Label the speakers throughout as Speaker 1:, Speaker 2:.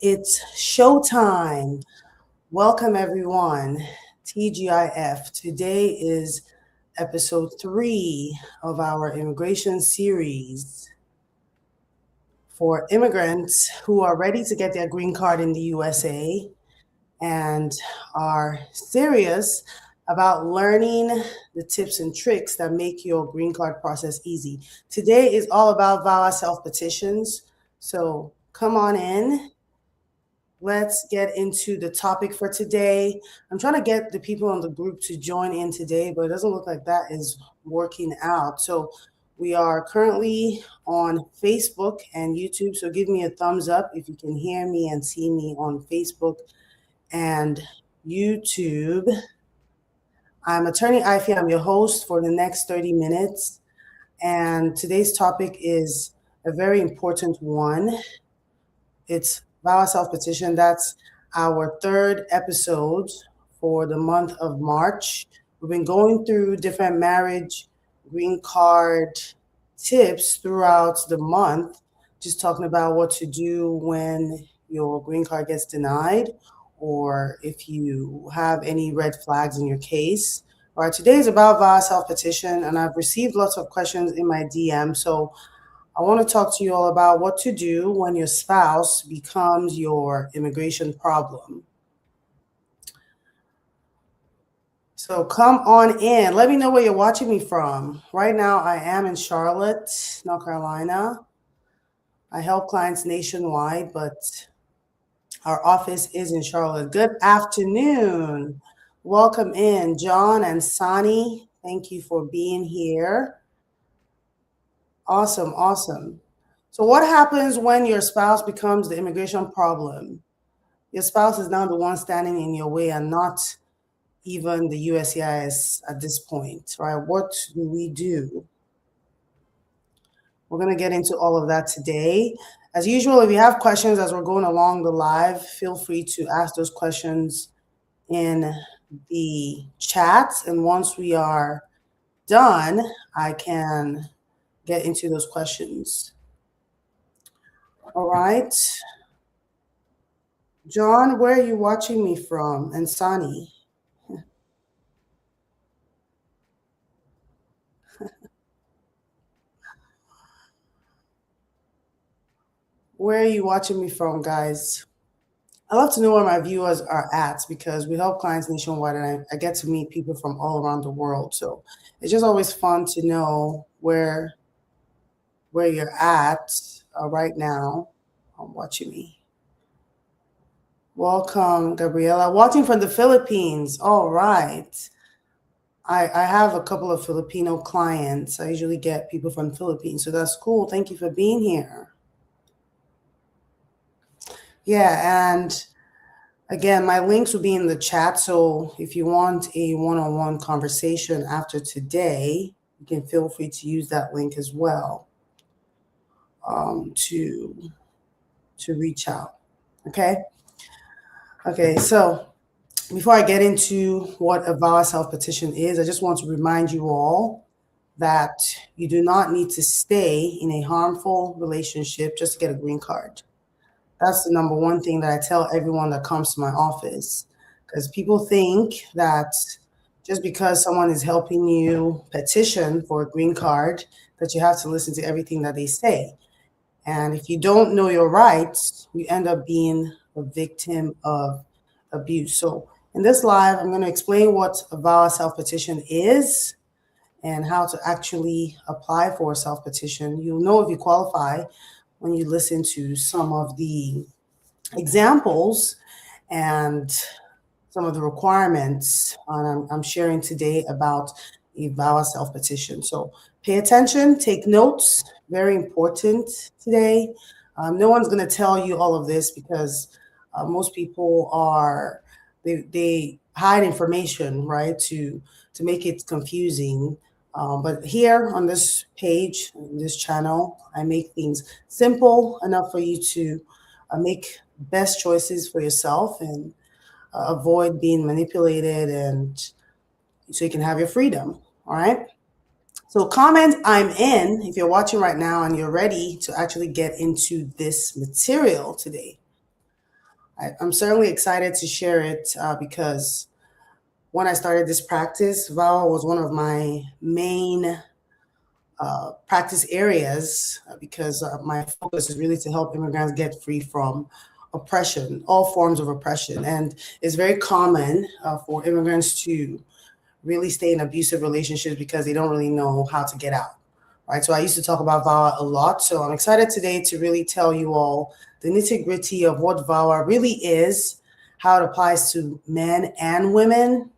Speaker 1: It's showtime. Welcome, everyone. TGIF. Today is episode 3 of our immigration series for immigrants who are ready to get their green card in the USA and are serious about learning the tips and tricks that make your green card process easy. Today is all about VAWA Self-Petitions. So come on in. Let's get into the topic for today. I'm trying to get the people in the group to join in today, but it doesn't look like that is working out. So we are currently on Facebook and YouTube. So give me a thumbs up if you can hear me and see me on Facebook and YouTube. I'm Attorney Ify. I'm your host for the next 30 minutes. And today's topic is a very important one. It's VAWA Self-Petition. That's our third episode for the month of March. We've been going through different marriage, green card tips throughout the month, just talking about what to do when your green card gets denied or if you have any red flags in your case. All right, today is about VAWA Self-Petition, and I've received lots of questions in my DM. So I want to talk to you all about what to do when your spouse becomes your immigration problem. So come on in. Let me know where you're watching me from. Right now, I am in Charlotte, North Carolina. I help clients nationwide, but our office is in Charlotte. Good afternoon. Welcome in, John and Sani. Thank you for being here. Awesome, awesome. So what happens when your spouse becomes the immigration problem? Your spouse is now the one standing in your way and not even the USCIS at this point, right? What do we do? We're going to get into all of that today. As usual, if you have questions as we're going along the live, feel free to ask those questions in the chat. And once we are done, I can get into those questions. All right. John, where are you watching me from? And Sani? Where are you watching me from, guys? I love to know where my viewers are at because we help clients nationwide and I get to meet people from all around the world. So it's just always fun to know where you're at right now. Watching me. Welcome, Gabriela. Watching from the Philippines. All right. I have a couple of Filipino clients. I usually get people from the Philippines. So that's cool. Thank you for being here. Yeah, and again, my links will be in the chat. So if you want a one-on-one conversation after today, you can feel free to use that link as well to reach out. Okay. Okay. So before I get into what a VAWA self-petition is, I just want to remind you all that you do not need to stay in a harmful relationship just to get a green card. That's the number one thing that I tell everyone that comes to my office, because people think that just because someone is helping you petition for a green card, that you have to listen to everything that they say. And if you don't know your rights, you end up being a victim of abuse. So in this live, I'm going to explain what a VAWA self-petition is and how to actually apply for a self-petition. You'll know if you qualify when you listen to some of the examples and some of the requirements I'm sharing today about a VAWA self-petition. So pay attention, take notes, very important today. No one's going to tell you all of this because most people they hide information, right, to make it confusing. But here on this page, on this channel, I make things simple enough for you to make best choices for yourself and avoid being manipulated, and so you can have your freedom. All right. So comment I'm in if you're watching right now and you're ready to actually get into this material today. I'm certainly excited to share it because when I started this practice, VAWA was one of my main practice areas because my focus is really to help immigrants get free from oppression, all forms of oppression. And it's very common for immigrants to really stay in abusive relationships because they don't really know how to get out. Right. So I used to talk about VAWA a lot. So I'm excited today to really tell you all the nitty-gritty of what VAWA really is, how it applies to men and women,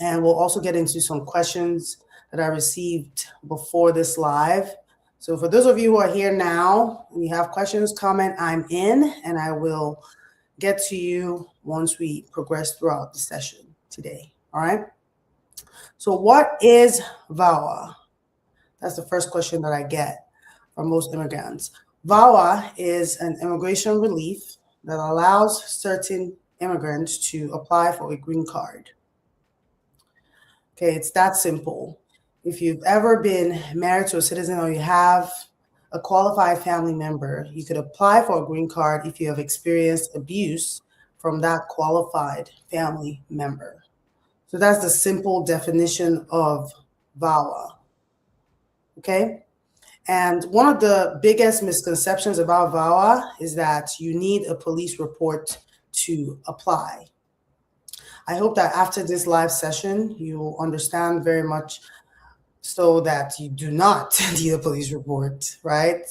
Speaker 1: and we'll also get into some questions that I received before this live. So for those of you who are here now and you have questions, comment, I'm in, and I will get to you once we progress throughout the session today. All right. So what is VAWA? That's the first question that I get from most immigrants. VAWA is an immigration relief that allows certain immigrants to apply for a green card. Okay, it's that simple. If you've ever been married to a citizen or you have a qualified family member, you could apply for a green card if you have experienced abuse from that qualified family member. So that's the simple definition of VAWA. Okay? And one of the biggest misconceptions about VAWA is that you need a police report to apply. I hope that after this live session, you will understand very much so that you do not need a police report, right?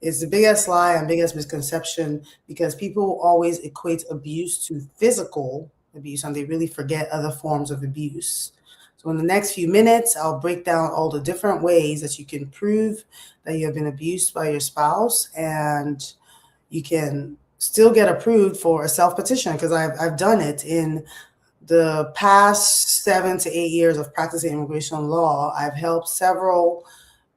Speaker 1: It's the biggest lie and biggest misconception because people always equate abuse to physical abuse and they really forget other forms of abuse. So in the next few minutes, I'll break down all the different ways that you can prove that you have been abused by your spouse, and you can still get approved for a self-petition because I've done it in the past 7 to 8 years of practicing immigration law. I've helped several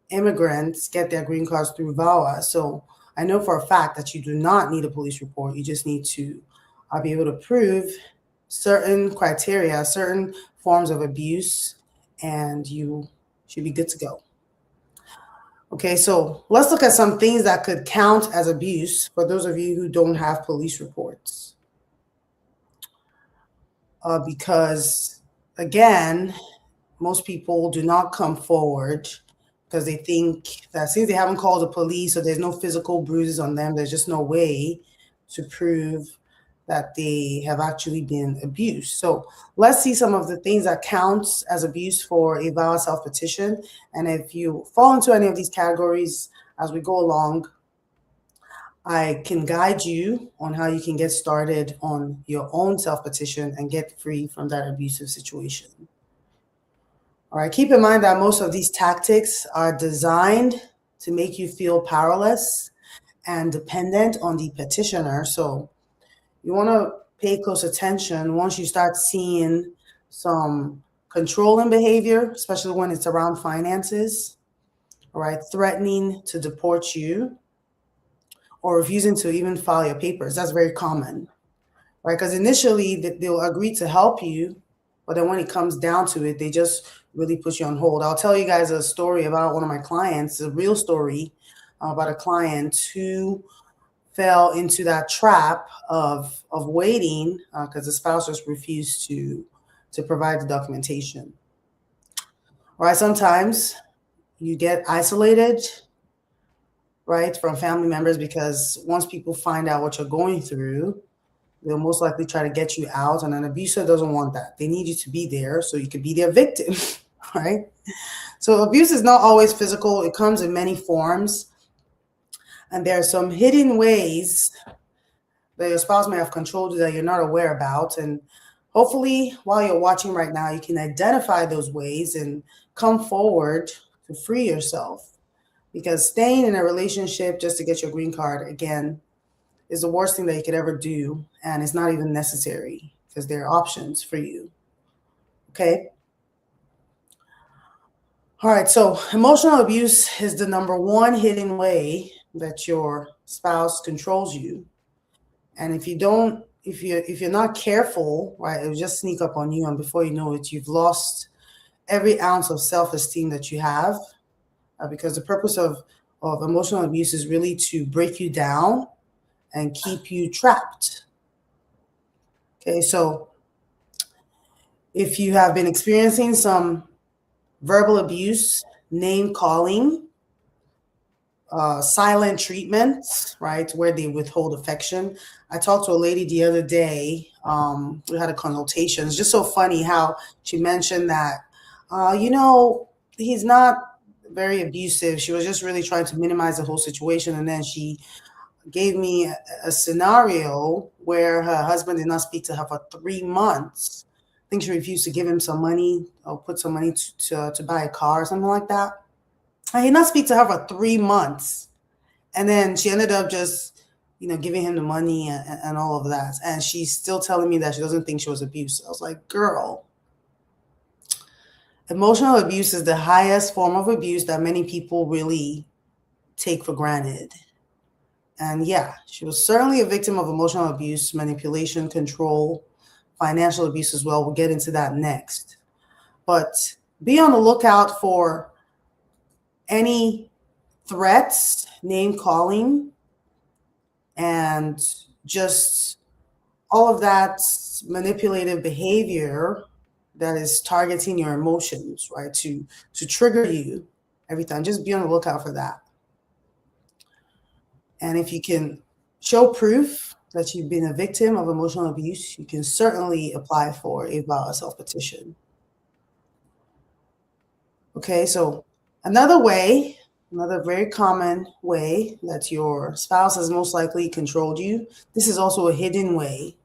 Speaker 1: immigrants get their green cards through VAWA. So I know for a fact that you do not need a police report. You just need to be able to prove certain criteria, certain forms of abuse, and you should be good to go. Okay, so let's look at some things that could count as abuse for those of you who don't have police reports. Because again, most people do not come forward because they think that since they haven't called the police or there's no physical bruises on them, there's just no way to prove that they have actually been abused. So let's see some of the things that counts as abuse for a VAWA self-petition. And if you fall into any of these categories as we go along, I can guide you on how you can get started on your own self-petition and get free from that abusive situation. All right, keep in mind that most of these tactics are designed to make you feel powerless and dependent on the petitioner. So you want to pay close attention once you start seeing some controlling behavior, especially when it's around finances, all right, threatening to deport you or refusing to even file your papers. That's very common, right? Because initially they'll agree to help you, but then when it comes down to it, they just really put you on hold. I'll tell you guys a story about one of my clients, a real story about a client who fell into that trap of waiting because the spouse just refused to provide the documentation. All right, sometimes you get isolated, right, from family members because once people find out what you're going through, they'll most likely try to get you out, and an abuser doesn't want that. They need you to be there so you could be their victim, right? So abuse is not always physical. It comes in many forms. And there are some hidden ways that your spouse may have controlled you that you're not aware about. And hopefully, while you're watching right now, you can identify those ways and come forward to free yourself. Because staying in a relationship just to get your green card, again, is the worst thing that you could ever do. And it's not even necessary because there are options for you. Okay? All right, so emotional abuse is the number one hidden way that your spouse controls you. And if you're not careful, right, it'll just sneak up on you, and before you know it, you've lost every ounce of self-esteem that you have, because the purpose of emotional abuse is really to break you down and keep you trapped. Okay, so if you have been experiencing some verbal abuse, name calling, silent treatment, right, where they withhold affection. I talked to a lady the other day. We had a consultation. It's just so funny how she mentioned that, you know, he's not very abusive. She was just really trying to minimize the whole situation. And then she gave me a scenario where her husband did not speak to her for 3 months. I think she refused to give him some money or put some money to buy a car or something like that. And he did not speak to her for 3 months. And then she ended up just, giving him the money and all of that. And she's still telling me that she doesn't think she was abused. I was like, girl, emotional abuse is the highest form of abuse that many people really take for granted. And yeah, she was certainly a victim of emotional abuse, manipulation, control, financial abuse as well. We'll get into that next. But be on the lookout for any threats, name calling, and just all of that manipulative behavior that is targeting your emotions, right? To trigger you every time. Just be on the lookout for that. And if you can show proof that you've been a victim of emotional abuse, you can certainly apply for a VAWA self-petition. Okay, so another very common way that your spouse has most likely controlled you, this is also a hidden way.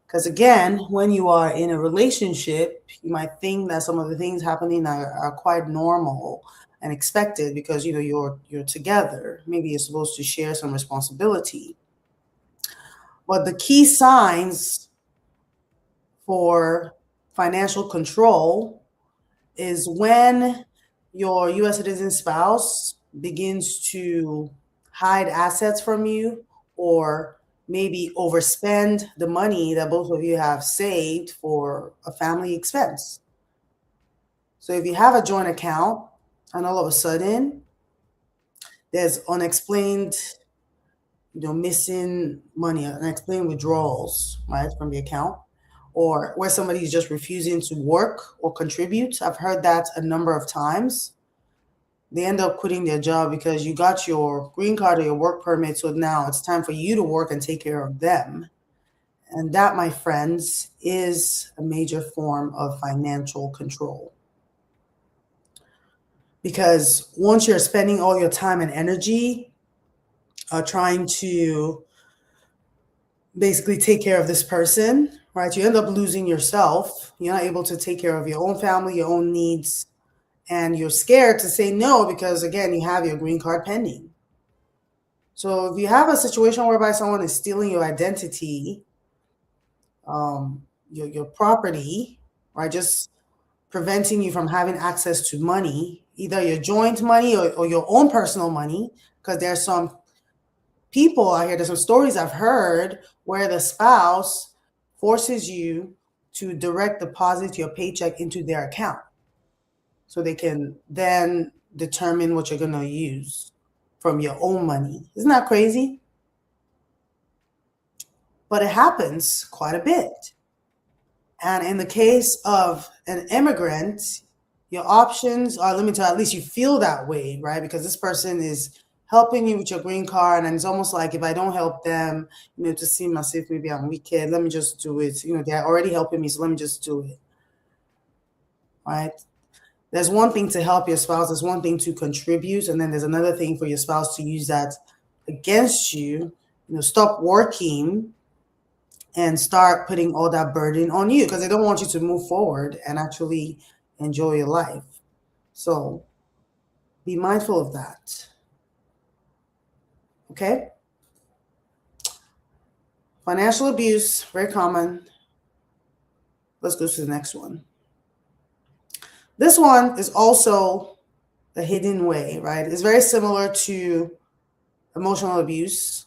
Speaker 1: Because again, when you are in a relationship, you might think that some of the things happening are quite normal and expected because you're together. Maybe you're supposed to share some responsibility. But the key signs for financial control is when your US citizen spouse begins to hide assets from you or maybe overspend the money that both of you have saved for a family expense. So if you have a joint account and all of a sudden there's unexplained, missing money, unexplained withdrawals, right, from the account, or where somebody is just refusing to work or contribute. I've heard that a number of times. They end up quitting their job because you got your green card or your work permit, so now it's time for you to work and take care of them. And that, my friends, is a major form of financial control. Because once you're spending all your time and energy trying to basically take care of this person, right, you end up losing yourself. You're not able to take care of your own family, your own needs, and you're scared to say no because, again, you have your green card pending. So if you have a situation whereby someone is stealing your identity, your property, right, just preventing you from having access to money, either your joint money or your own personal money, because there's some people out here, there's some stories I've heard where the spouse forces you to direct deposit your paycheck into their account so they can then determine what you're going to use from your own money. Isn't that crazy? But it happens quite a bit. And in the case of an immigrant, your options are limited. At least you feel that way, right? Because this person is helping you with your green card, and it's almost like if I don't help them, to seem as if maybe I'm wicked, let me just do it. They're already helping me, so let me just do it, right? There's one thing to help your spouse, there's one thing to contribute, and then there's another thing for your spouse to use that against you. Stop working and start putting all that burden on you because they don't want you to move forward and actually enjoy your life. So be mindful of that. Okay? Financial abuse, very common. Let's go to the next one. This one is also a hidden way, right? It's very similar to emotional abuse,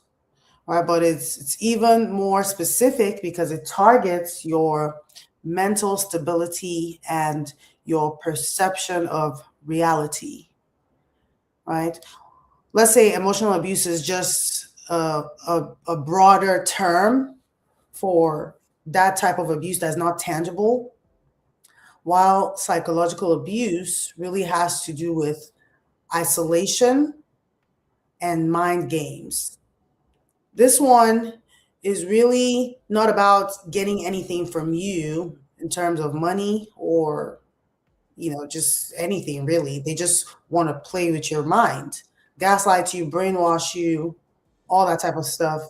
Speaker 1: right? But it's even more specific because it targets your mental stability and your perception of reality, right? Let's say emotional abuse is just a broader term for that type of abuse that's not tangible, while psychological abuse really has to do with isolation and mind games. This one is really not about getting anything from you in terms of money or, just anything really. They just want to play with your mind, gaslight you, brainwash you, all that type of stuff,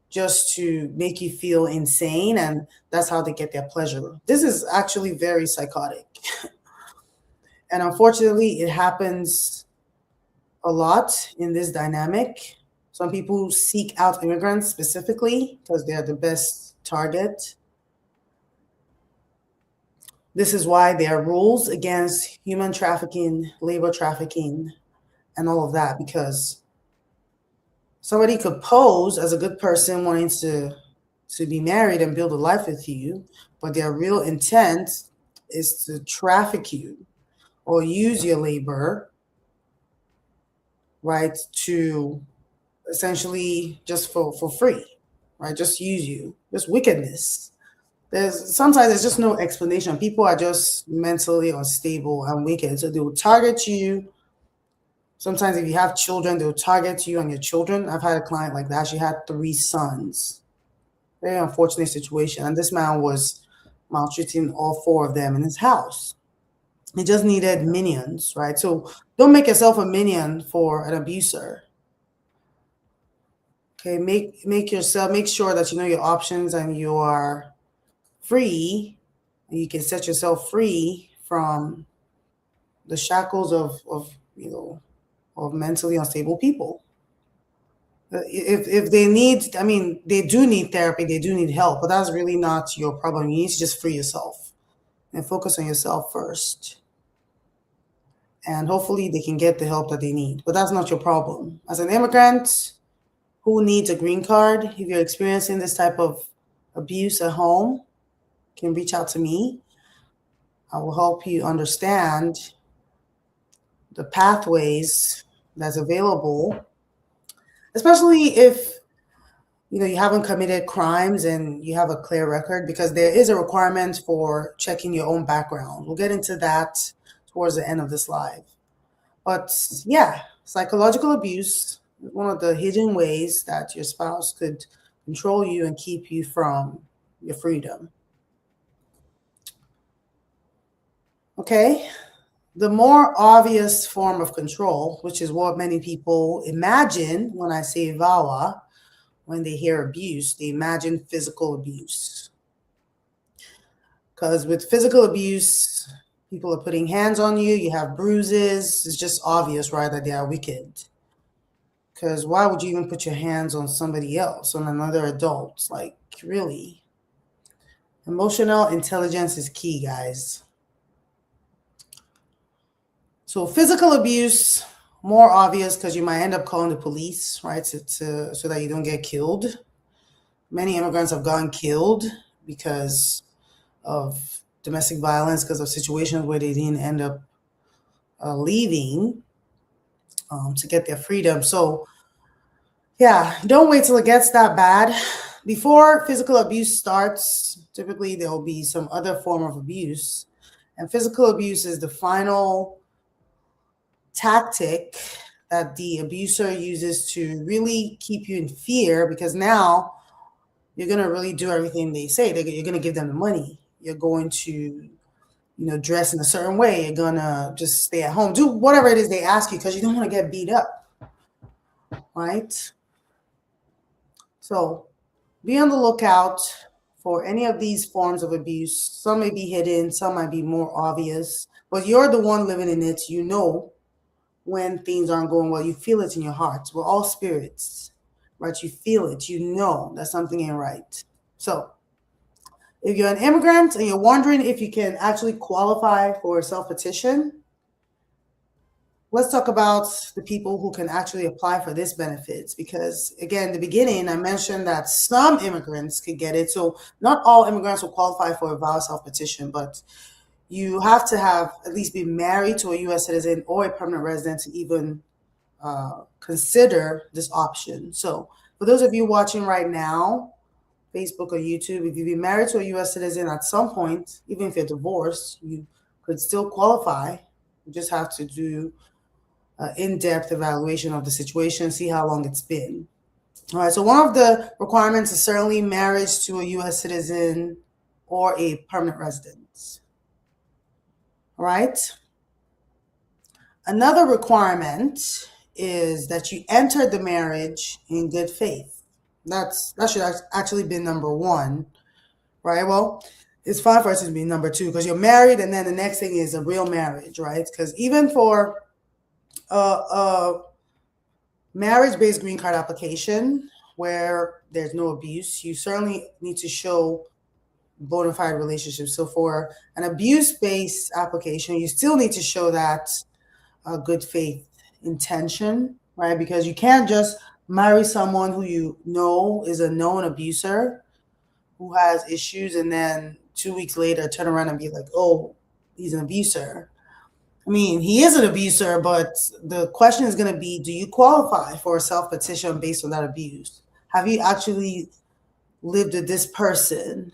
Speaker 1: just to make you feel insane. And that's how they get their pleasure. This is actually very psychotic. And unfortunately, it happens a lot in this dynamic. Some people seek out immigrants specifically because they're the best target. This is why there are rules against human trafficking, labor trafficking, and all of that, because somebody could pose as a good person wanting to be married and build a life with you, but their real intent is to traffic you or use your labor, right, to essentially just for free, right? Just use you, just wickedness. There's just no explanation. People are just mentally unstable and wicked. So they will target you. Sometimes if you have children, they'll target you and your children. I've had a client like that. She had 3 sons. Very unfortunate situation. And this man was maltreating all 4 of them in his house. He just needed minions, right? So don't make yourself a minion for an abuser. Okay, make sure that you know your options and you are free, and you can set yourself free from the shackles of mentally unstable people. If they need, I mean, they do need therapy, they do need help, but that's really not your problem. You need to just free yourself and focus on yourself first. And hopefully they can get the help that they need. But that's not your problem. As an immigrant who needs a green card, if you're experiencing this type of abuse at home, can reach out to me. I will help you understand the pathways that's available, especially if you haven't committed crimes and you have a clear record, because there is a requirement for checking your own background. We'll get into that towards the end of this live. But yeah, psychological abuse is one of the hidden ways that your spouse could control you and keep you from your freedom. Okay, the more obvious form of control, which is what many people imagine when I say VAWA, when they hear abuse, they imagine physical abuse. Because with physical abuse, people are putting hands on you, you have bruises. It's just obvious, right, that they are wicked. Because why would you even put your hands on somebody else, on another adult? Like, really? Emotional intelligence is key, guys. So physical abuse, more obvious because you might end up calling the police, right, so that you don't get killed. Many immigrants have gotten killed because of domestic violence, because of situations where they didn't end up leaving to get their freedom. So yeah, don't wait till it gets that bad. Before physical abuse starts, typically there will be some other form of abuse. And physical abuse is the final tactic that the abuser uses to really keep you in fear, because now you're going to really do everything they say. You're going to give them the money. You're going to, dress in a certain way. You're going to just stay at home. Do whatever it is they ask you because you don't want to get beat up, right? So be on the lookout for any of these forms of abuse. Some may be hidden, some might be more obvious, but you're the one living in it. You know when things aren't going well. You feel it in your heart. We're all spirits, right? You feel it. You know that something ain't right. So if you're an immigrant and you're wondering if you can actually qualify for a self-petition, let's talk about the people who can actually apply for this benefits. Because again, in the beginning, I mentioned that some immigrants could get it. So not all immigrants will qualify for a VAWA self-petition, but you have to have at least been married to a U.S. citizen or a permanent resident to even consider this option. So for those of you watching right now, Facebook or YouTube, if you've been married to a U.S. citizen at some point, even if you're divorced, you could still qualify. You just have to do an in-depth evaluation of the situation, see how long it's been. All right, so one of the requirements is certainly marriage to a U.S. citizen or a permanent resident. All right. Another requirement is that you entered the marriage in good faith. That should actually be number one, right? Well, it's fine for us to be number two because you're married, and then the next thing is a real marriage, right? Because even for a marriage-based green card application where there's no abuse, you certainly need to show bona fide relationships. So for an abuse-based application, you still need to show that good faith intention, right? Because you can't just marry someone who you know is a known abuser who has issues and then 2 weeks later turn around and be like, oh, he's an abuser. I mean, he is an abuser, but the question is going to be, do you qualify for a self-petition based on that abuse? Have you actually lived with this person,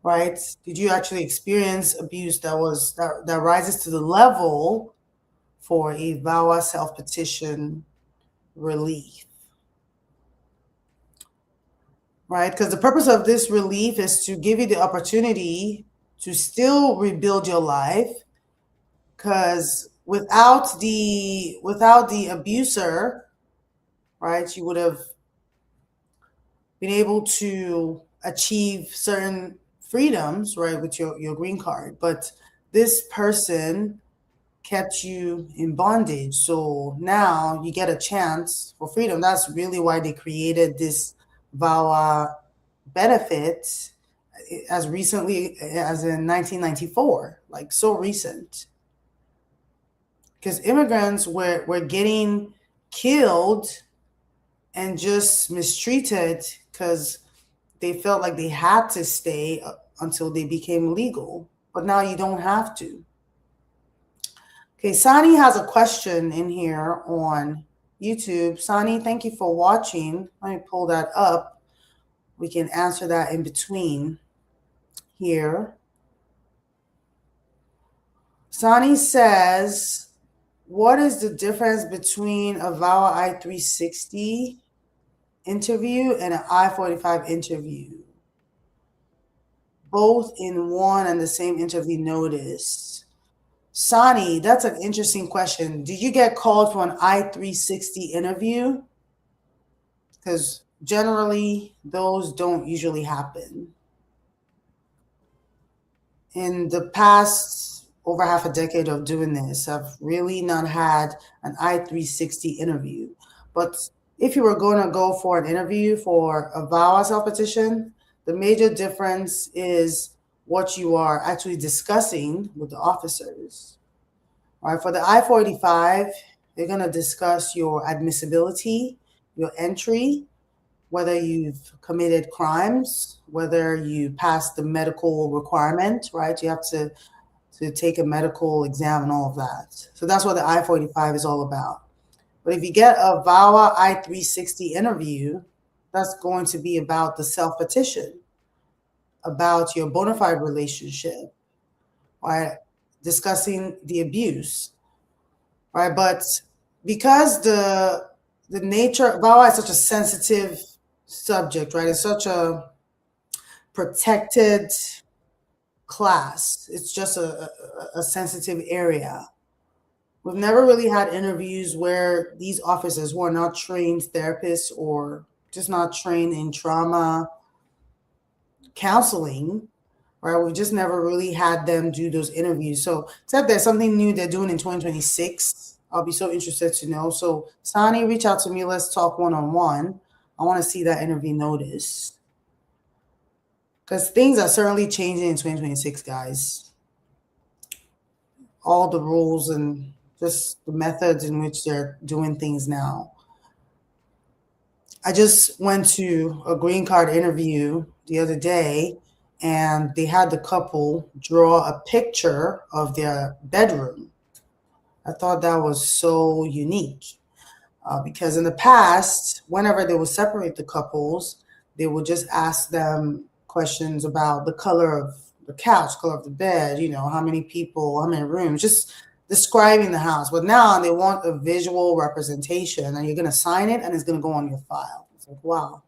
Speaker 1: right? Did you actually experience abuse that rises to the level for a VAWA self-petition relief, right? Because the purpose of this relief is to give you the opportunity to still rebuild your life. Because without the abuser, right, you would have been able to achieve certain freedoms, right, with your green card. But this person kept you in bondage. So now you get a chance for freedom. That's really why they created this VAWA benefit as recently as in 1994, like so recent. Because immigrants were getting killed and just mistreated because they felt like they had to stay until they became legal. But now you don't have to. Okay, Sani has a question in here on YouTube. Sani, thank you for watching. Let me pull that up. We can answer that in between here. Sani says, what is the difference between a VAWA I-360 interview and an I-45 interview? Both in one and the same interview notice. Sani, that's an interesting question. Did you get called for an I-360 interview? Because generally, those don't usually happen. In the past over half a decade of doing this, I've really not had an I-360 interview. But if you were going to go for an interview for a VAWA self-petition, the major difference is what you are actually discussing with the officers. All right, for the I-485, they're going to discuss your admissibility, your entry, whether you've committed crimes, whether you passed the medical requirement, right? You have to take a medical exam and all of that. So that's what the I-485 is all about. But if you get a VAWA I-360 interview, that's going to be about the self-petition, about your bona fide relationship, right? Discussing the abuse, right? But because the nature, VAWA is such a sensitive subject, right? It's such a protected class. It's just a sensitive area. We've never really had interviews where these officers who are not trained therapists or just not trained in trauma counseling, right? We've just never really had them do those interviews. So except there's something new they're doing in 2026. I'll be so interested to know. So Sani, reach out to me. Let's talk one-on-one. I want to see that interview notice. Because things are certainly changing in 2026, guys. All the rules and just the methods in which they're doing things now. I just went to a green card interview the other day, and they had the couple draw a picture of their bedroom. I thought that was so unique because in the past, whenever they would separate the couples, they would just ask them questions about the color of the couch, color of the bed, how many people, how many rooms, just describing the house. But now they want a visual representation, and you're going to sign it and it's going to go on your file. It's like, wow,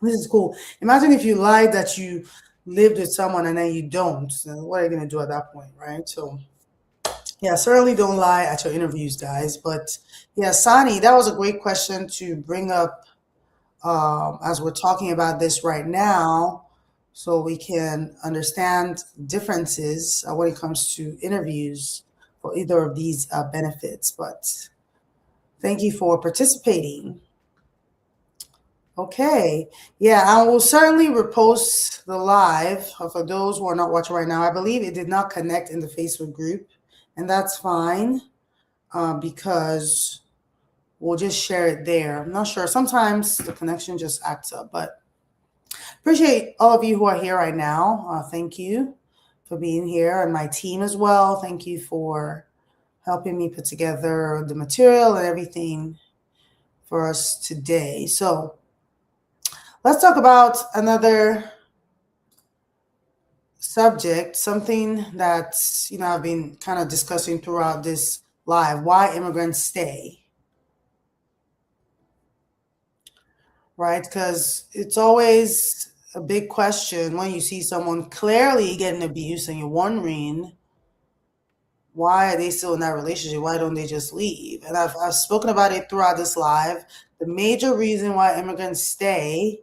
Speaker 1: this is cool. Imagine if you lied that you lived with someone and then you don't. So what are you going to do at that point, right? So yeah, certainly don't lie at your interviews, guys. But yeah, Sani, that was a great question to bring up as we're talking about this right now, so we can understand differences when it comes to interviews for either of these benefits. But thank you for participating. Okay. Yeah, I will certainly repost the live for those who are not watching right now. I believe it did not connect in the Facebook group, and that's fine because we'll just share it there. I'm not sure. Sometimes the connection just acts up, but appreciate all of you who are here right now. Thank you for being here, and my team as well. Thank you for helping me put together the material and everything for us today. So let's talk about another subject, something that I've been kind of discussing throughout this live: why immigrants stay. Right? Because it's always a big question when you see someone clearly getting abused and you're wondering, why are they still in that relationship? Why don't they just leave? And I've spoken about it throughout this live. The major reason why immigrants stay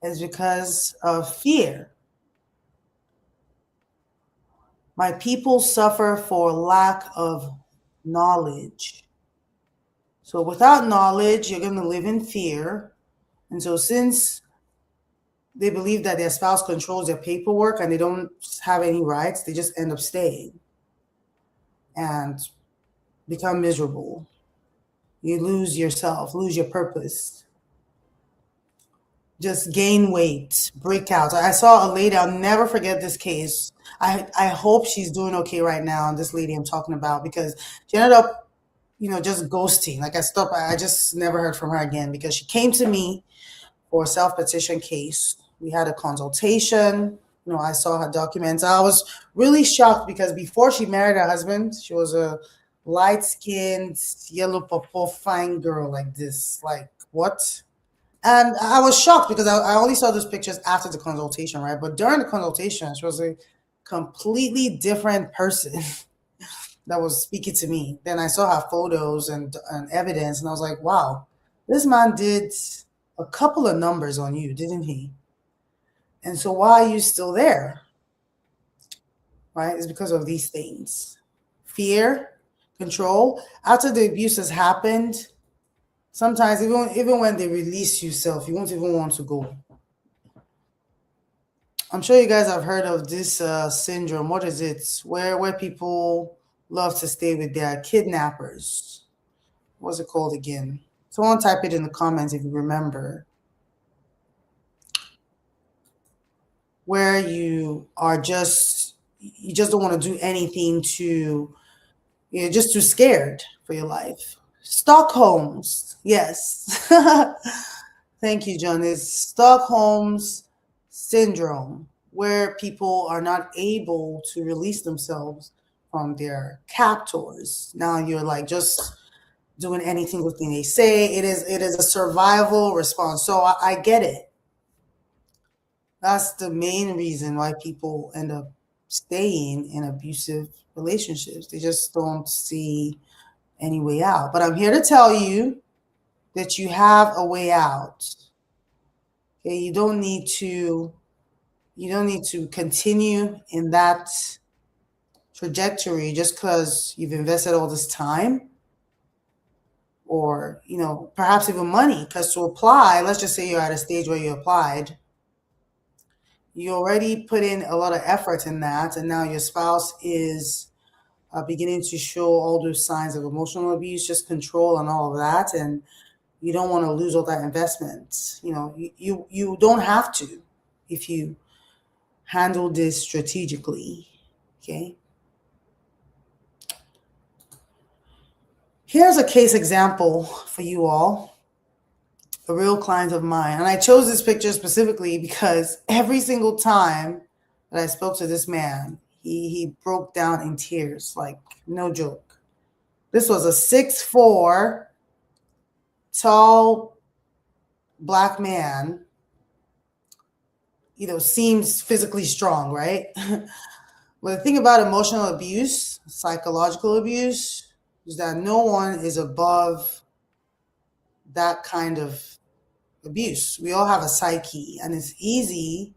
Speaker 1: is because of fear. My people suffer for lack of knowledge. So without knowledge, you're going to live in fear. And so since they believe that their spouse controls their paperwork and they don't have any rights, they just end up staying and become miserable. You lose yourself, lose your purpose, just gain weight, breakouts. I saw a lady, I'll never forget this case. I hope she's doing okay right now, this lady I'm talking about, because she ended up, just ghosting. Like I just never heard from her again because she came to me for a self-petition case. We had a consultation. I saw her documents. I was really shocked because before she married her husband, she was a light-skinned, yellow purple, fine girl like this. Like, what? And I was shocked because I only saw those pictures after the consultation, right? But during the consultation, she was a completely different person that was speaking to me. Then I saw her photos and evidence, and I was like, wow, this man did a couple of numbers on you, didn't he? And so why are you still there? Right? It's because of these things. Fear, control. After the abuse has happened, sometimes even when they release you self, you won't even want to go. I'm sure you guys have heard of this syndrome. What is it? Where people love to stay with their kidnappers. What's it called again? Someone type it in the comments if you remember. Where you just don't want to do anything to, you're just too scared for your life. Stockholm's, yes. Thank you, John. It's Stockholm's syndrome, where people are not able to release themselves from their captors. Now you're like just doing anything within they say. It is a survival response. So I get it. That's the main reason why people end up staying in abusive relationships. They just don't see any way out. But I'm here to tell you that you have a way out. Okay, you don't need to continue in that trajectory just because you've invested all this time or perhaps even money. Because to apply, let's just say you're at a stage where you applied, you already put in a lot of effort in that, and now your spouse is beginning to show all those signs of emotional abuse, just control and all of that, and you don't want to lose all that investment. You don't have to if you handle this strategically. Okay. Here's a case example for you all. a real client of mine. And I chose this picture specifically because every single time that I spoke to this man, he broke down in tears, like no joke. This was a 6'4" tall black man, seems physically strong, right? But the thing about emotional abuse, psychological abuse, is that no one is above that kind of abuse. We all have a psyche, and it's easy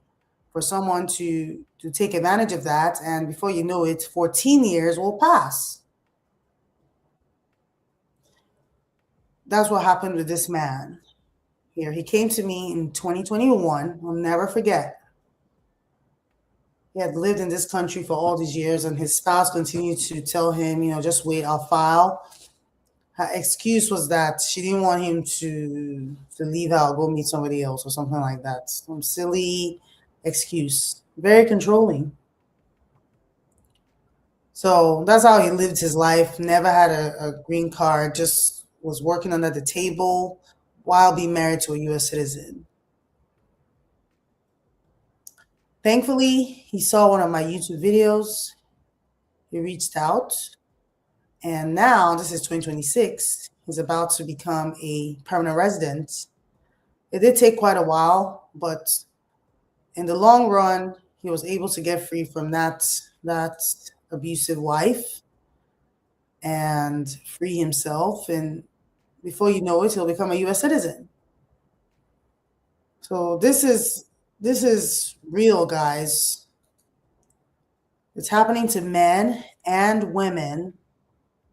Speaker 1: for someone to take advantage of that, and before you know it, 14 years will pass. That's what happened with this man here. He came to me in 2021. I'll never forget. He had lived in this country for all these years, and his spouse continued to tell him, just wait, I'll file. Her excuse was that she didn't want him to leave out, go meet somebody else or something like that. Some silly excuse. Very controlling. So that's how he lived his life. Never had a green card, just was working under the table while being married to a US citizen. Thankfully, he saw one of my YouTube videos. He reached out. And now, this is 2026, he's about to become a permanent resident. It did take quite a while, but in the long run, he was able to get free from that abusive wife and free himself. And before you know it, he'll become a US citizen. So this is real, guys. It's happening to men and women,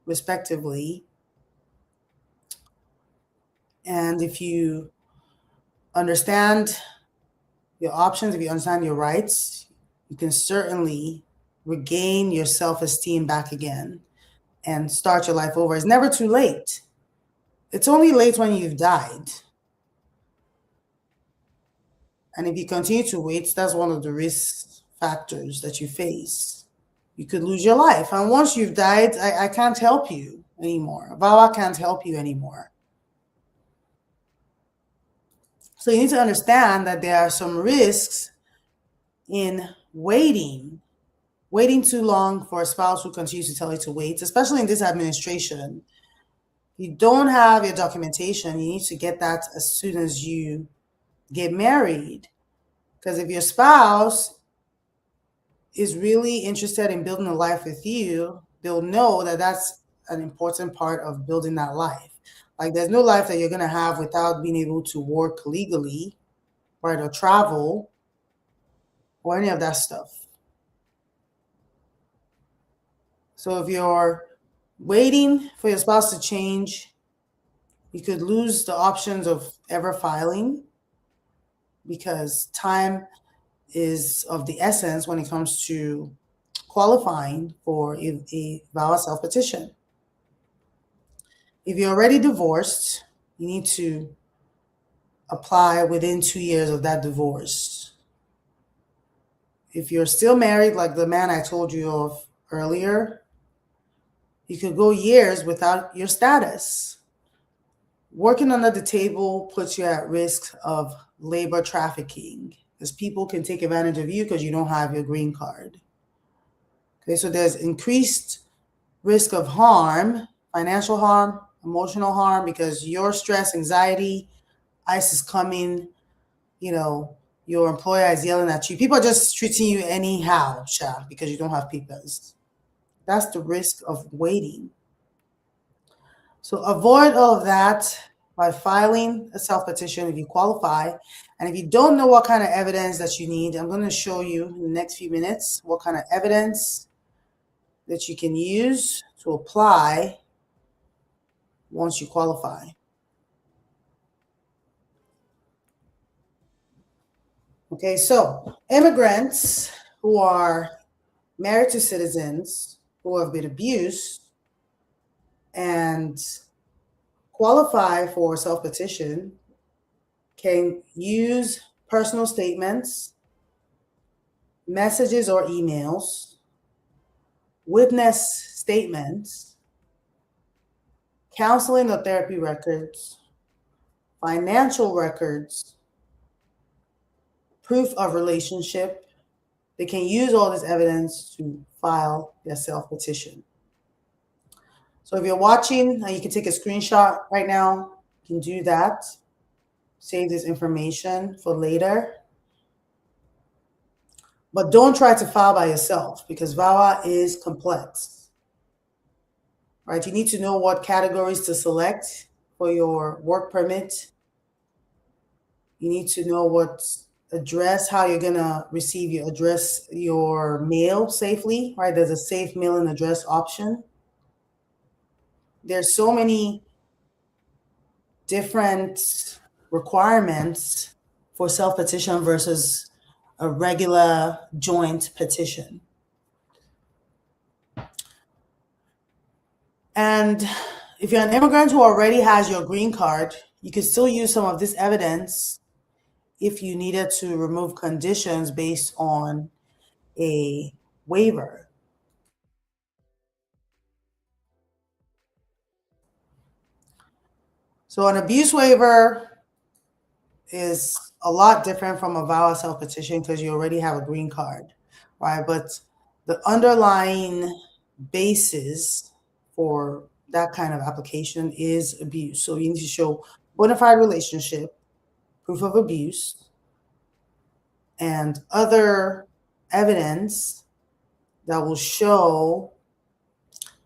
Speaker 1: respectively. And if you understand your options, if you understand your rights, you can certainly regain your self-esteem back again and start your life over. It's never too late. It's only late when you've died. And if you continue to wait, that's one of the risk factors that you face. You could lose your life. And once you've died, I can't help you anymore. VAWA can't help you anymore. So you need to understand that there are some risks in waiting too long for a spouse who continues to tell you to wait, especially in this administration. You don't have your documentation. You need to get that as soon as you get married. Because if your spouse is really interested in building a life with you, they'll know that that's an important part of building that life. Like, there's no life that you're going to have without being able to work legally, right, or travel, or any of that stuff. So if you're waiting for your spouse to change, you could lose the options of ever filing, because time is of the essence when it comes to qualifying for a VAWA self-petition. If you're already divorced, you need to apply within 2 years of that divorce. If you're still married, like the man I told you of earlier, you could go years without your status. Working under the table puts you at risk of labor trafficking, because people can take advantage of you because you don't have your green card. Okay, so there's increased risk of harm, financial harm, emotional harm, because your stress, anxiety, ICE is coming, your employer is yelling at you. People are just treating you anyhow, because you don't have papers. That's the risk of waiting. So avoid all of that by filing a self-petition if you qualify. And if you don't know what kind of evidence that you need, I'm going to show you in the next few minutes what kind of evidence that you can use to apply once you qualify. Okay, so immigrants who are married to citizens who have been abused and qualify for self-petition can use personal statements, messages or emails, witness statements, counseling or therapy records, financial records, proof of relationship. They can use all this evidence to file their self-petition. So if you're watching, you can take a screenshot right now. You can do that. Save this information for later. But don't try to file by yourself because VAWA is complex. Right? You need to know what categories to select for your work permit. You need to know what address, how you're gonna receive your address, your mail safely, right? There's a safe mail and address option. There's so many different requirements for self-petition versus a regular joint petition. And if you're an immigrant who already has your green card, you can still use some of this evidence if you needed to remove conditions based on a waiver. So an abuse waiver is a lot different from a VAWA self-petition because you already have a green card, right? But the underlying basis for that kind of application is abuse. So you need to show bona fide relationship, proof of abuse, and other evidence that will show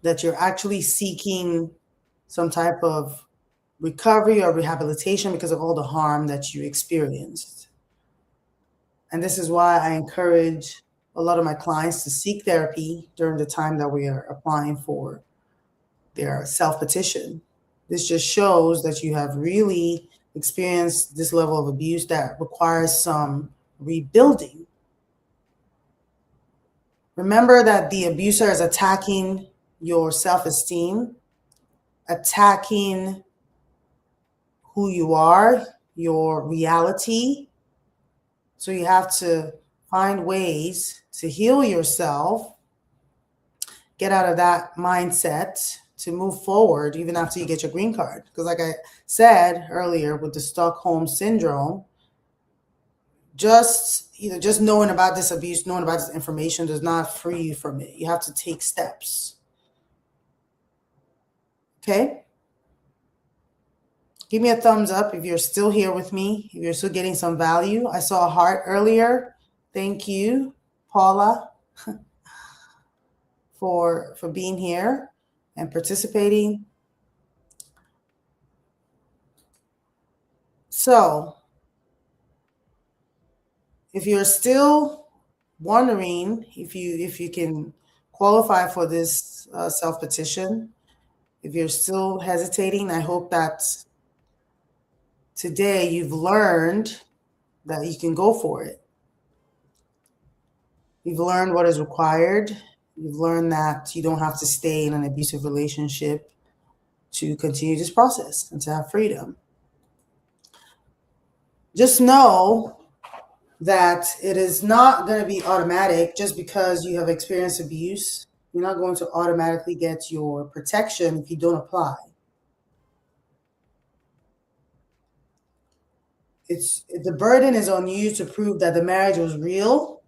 Speaker 1: that you're actually seeking some type of recovery or rehabilitation because of all the harm that you experienced. And this is why I encourage a lot of my clients to seek therapy during the time that we are applying for their self-petition. This just shows that you have really experienced this level of abuse that requires some rebuilding. Remember that the abuser is attacking your self-esteem, attacking who you are, your reality. So you have to find ways to heal yourself, get out of that mindset to move forward even after you get your green card. Because like I said earlier with the Stockholm syndrome, just knowing about this abuse, knowing about this information does not free you from it. You have to take steps. Okay? Give me a thumbs up if you're still here with me, if you're still getting some value. I saw a heart earlier. Thank you, Paula, for being here and participating. So if you're still wondering if you can qualify for this self-petition, if you're still hesitating, I hope that today you've learned that you can go for it. You've learned what is required. You've learned that you don't have to stay in an abusive relationship to continue this process and to have freedom. Just know that it is not going to be automatic just because you have experienced abuse. You're not going to automatically get your protection if you don't apply. The burden is on you to prove that the marriage was real,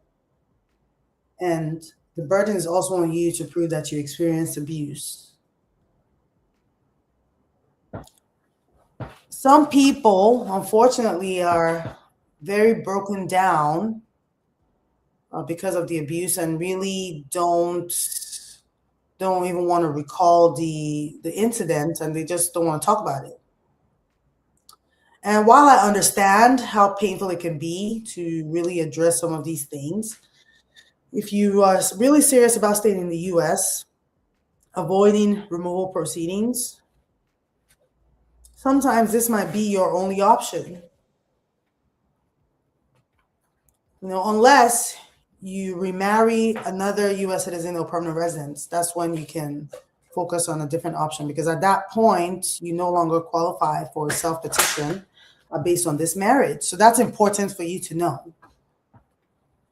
Speaker 1: and the burden is also on you to prove that you experienced abuse. Some people, unfortunately, are very broken down because of the abuse and really don't even want to recall the incident, and they just don't want to talk about it. And while I understand how painful it can be to really address some of these things, if you are really serious about staying in the US, avoiding removal proceedings, sometimes this might be your only option. Unless you remarry another US citizen or permanent resident, that's when you can focus on a different option, because at that point, you no longer qualify for self-petition based on this marriage. So that's important for you to know.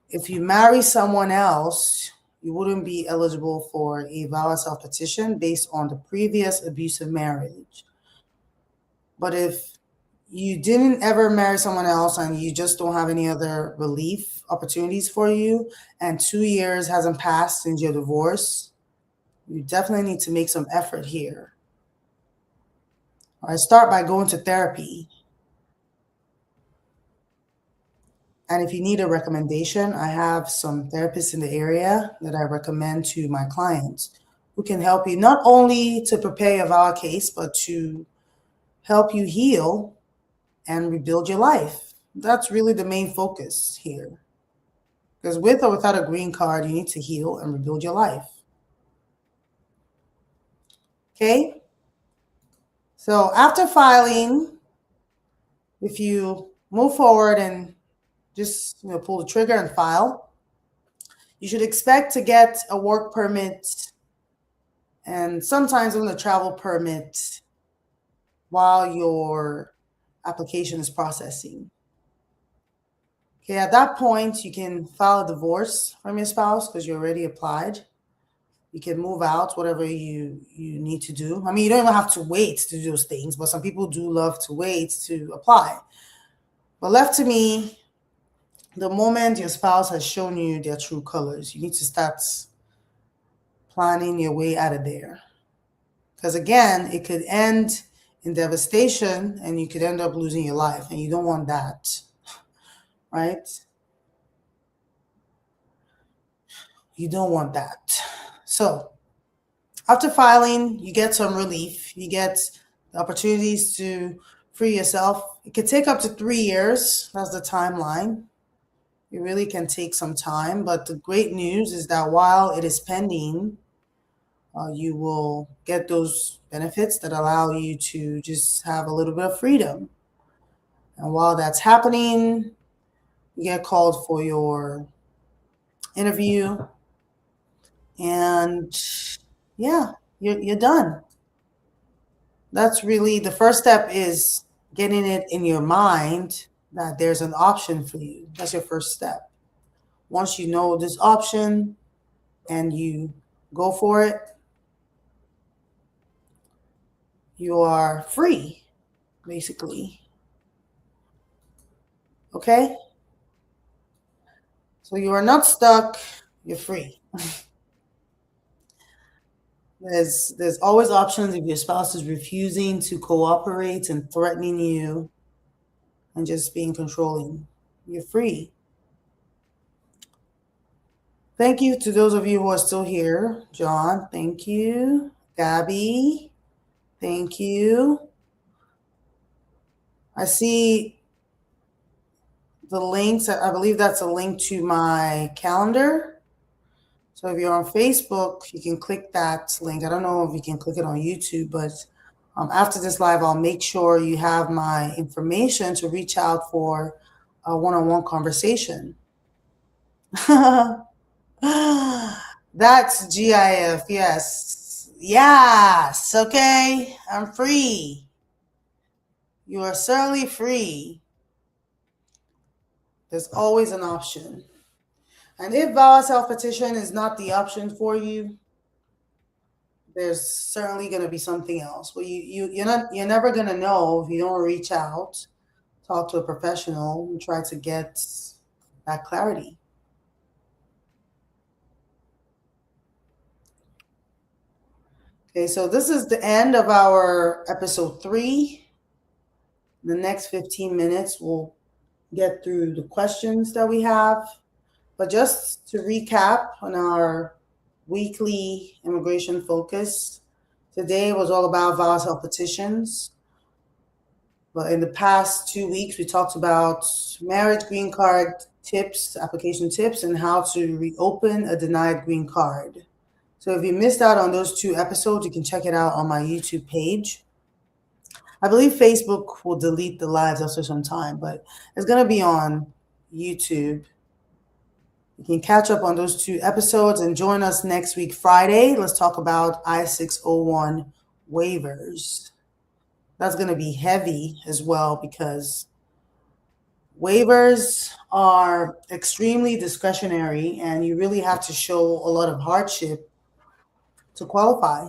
Speaker 1: If you marry someone else, you wouldn't be eligible for a VAWA self-petition based on the previous abusive marriage. But if you didn't ever marry someone else and you just don't have any other relief opportunities for you, and 2 years hasn't passed since your divorce, you definitely need to make some effort here. All right, start by going to therapy. And if you need a recommendation, I have some therapists in the area that I recommend to my clients who can help you not only to prepare your VAWA case, but to help you heal and rebuild your life. That's really the main focus here. Because with or without a green card, you need to heal and rebuild your life. Okay? So after filing, if you move forward and just pull the trigger and file, you should expect to get a work permit and sometimes even a travel permit while your application is processing. Okay, at that point, you can file a divorce from your spouse because you already applied. You can move out, whatever you need to do. I mean, you don't even have to wait to do those things, but some people do love to wait to apply. But left to me, the moment your spouse has shown you their true colors, you need to start planning your way out of there. Because again, it could end in devastation and you could end up losing your life, and you don't want that, right? You don't want that. So after filing, you get some relief. You get the opportunities to free yourself. It could take up to 3 years. That's the timeline. It really can take some time. But the great news is that while it is pending, you will get those benefits that allow you to just have a little bit of freedom. And while that's happening, you get called for your interview. And yeah, you're done. That's really the first step, is getting it in your mind that there's an option for you. That's your first step. Once you know this option and you go for it, you are free, basically. Okay? So you are not stuck, you're free. There's always options if your spouse is refusing to cooperate and threatening you and just being controlling. You're free. Thank you to those of you who are still here. John, thank you. Gabby, thank you. I see the links. I believe that's a link to my calendar. So if you're on Facebook, you can click that link. I don't know if you can click it on YouTube, but after this live, I'll make sure you have my information to reach out for a one-on-one conversation. That's GIF, yes. Yes, okay. I'm free. You are certainly free. There's always an option. And if VAWA Self-Petition is not the option for you, there's certainly going to be something else. Well, you're never going to know if you don't reach out, talk to a professional, and try to get that clarity. Okay, so this is the end of our episode 3. The next 15 minutes, we'll get through the questions that we have. But just to recap on our weekly immigration focus, today was all about VAWA Self-Petitions. But in the past 2 weeks, we talked about marriage green card tips, application tips, and how to reopen a denied green card. So if you missed out on those 2 episodes, you can check it out on my YouTube page. I believe Facebook will delete the lives after some time, but it's going to be on YouTube. You can catch up on those 2 episodes and join us next week, Friday. Let's talk about I-601 waivers. That's going to be heavy as well, because waivers are extremely discretionary and you really have to show a lot of hardship to qualify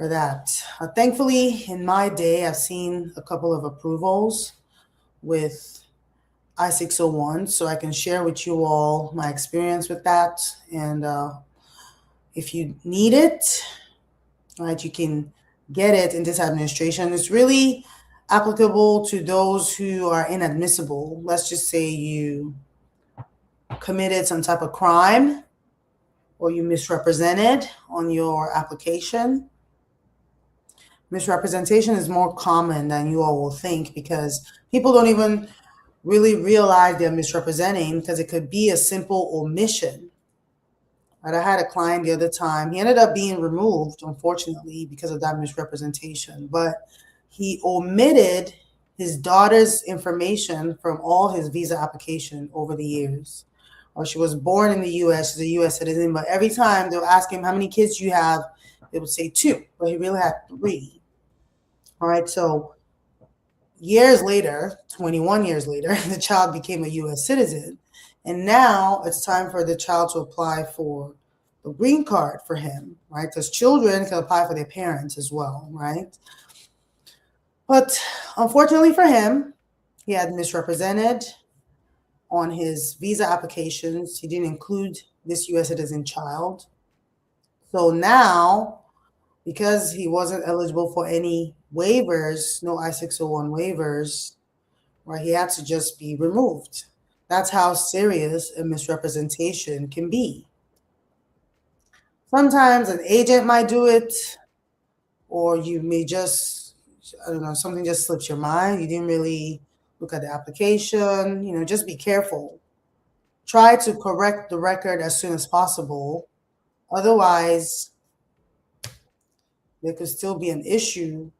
Speaker 1: for that. Thankfully, in my day, I've seen a couple of approvals with I-601, so I can share with you all my experience with that. And if you need it, right, you can get it in this administration. It's really applicable to those who are inadmissible. Let's just say you committed some type of crime or you misrepresented on your application. Misrepresentation is more common than you all will think because people don't even really realize they're misrepresenting because it could be a simple omission. Right? I had a client the other time. He ended up being removed, unfortunately, because of that misrepresentation. But he omitted his daughter's information from all his visa application over the years. Or she was born in the U.S., she's a U.S. citizen, but every time they'll ask him, how many kids do you have? They would say 2, but he really had 3. All right, so years later, 21 years later, the child became a U.S. citizen. And now it's time for the child to apply for the green card for him, right? Because children can apply for their parents as well, right? But unfortunately for him, he had misrepresented on his visa applications. He didn't include this U.S. citizen child. So now, because he wasn't eligible for any waivers, no I-601 waivers, right, he had to just be removed. That's how serious a misrepresentation can be. Sometimes an agent might do it, or you may just, I don't know, something just slips your mind. You didn't really look at the application. Just be careful. Try to correct the record as soon as possible. Otherwise, there could still be an issue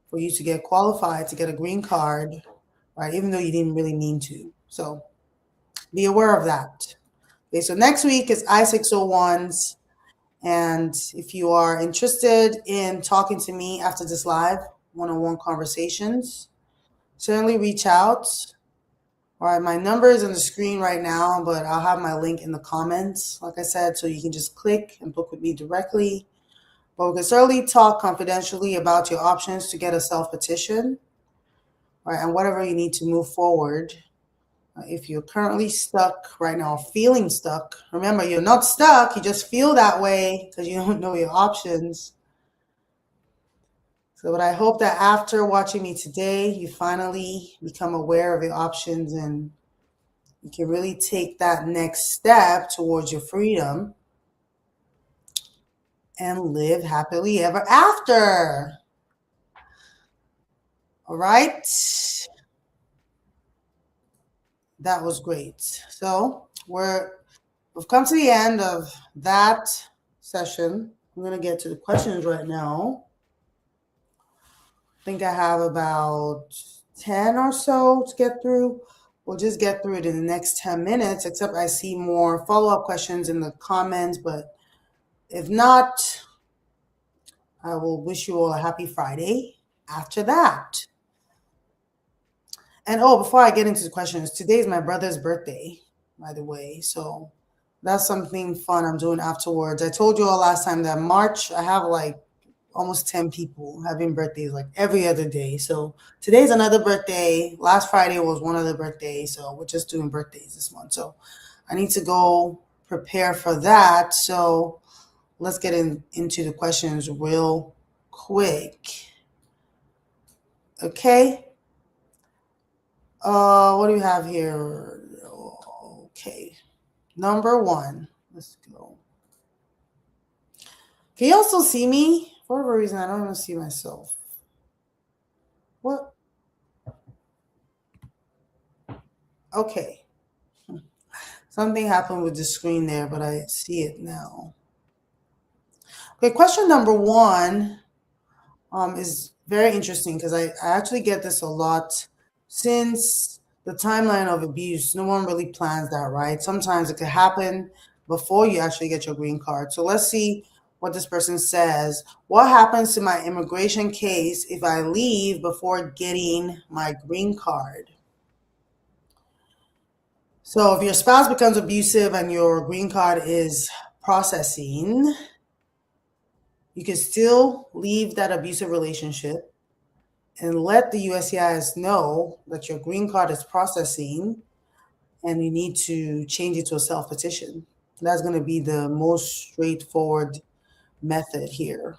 Speaker 1: for you to get qualified to get a green card, right? Even though you didn't really mean to. So be aware of that. Okay, so next week is I-601s. And if you are interested in talking to me after this live, one-on-one conversations, certainly reach out. All right, my number is on the screen right now, but I'll have my link in the comments, like I said, so you can just click and book with me directly. But we can certainly talk confidentially about your options to get a self-petition, right, and whatever you need to move forward. If you're currently stuck right now, feeling stuck, remember, you're not stuck. You just feel that way because you don't know your options. So, but I hope that after watching me today, you finally become aware of your options and you can really take that next step towards your freedom and live happily ever after. All right. That was great. So we've come to the end of that session. I'm going to get to the questions right now. I think I have about 10 or so to get through. We'll just get through it in the next 10 minutes, except I see more follow-up questions in the comments. But if not, I will wish you all a happy Friday after that. And before I get into the questions, today is my brother's birthday, by the way. So that's something fun I'm doing afterwards. I told you all last time that March, I have like almost 10 people having birthdays like every other day. So today's another birthday. Last Friday was one other birthday. So we're just doing birthdays this month. So I need to go prepare for that. So let's get into the questions real quick. Okay. What do we have here? Okay. Number 1. Let's go. Can you also see me? For whatever reason, I don't even see myself. What? Okay. Something happened with the screen there, but I see it now. Okay, question number 1 is very interesting because I actually get this a lot. Since the timeline of abuse, no one really plans that, right? Sometimes it could happen before you actually get your green card. So let's see what this person says. What happens to my immigration case if I leave before getting my green card? So if your spouse becomes abusive and your green card is processing, you can still leave that abusive relationship and let the USCIS know that your green card is processing and you need to change it to a self-petition. That's going to be the most straightforward method here,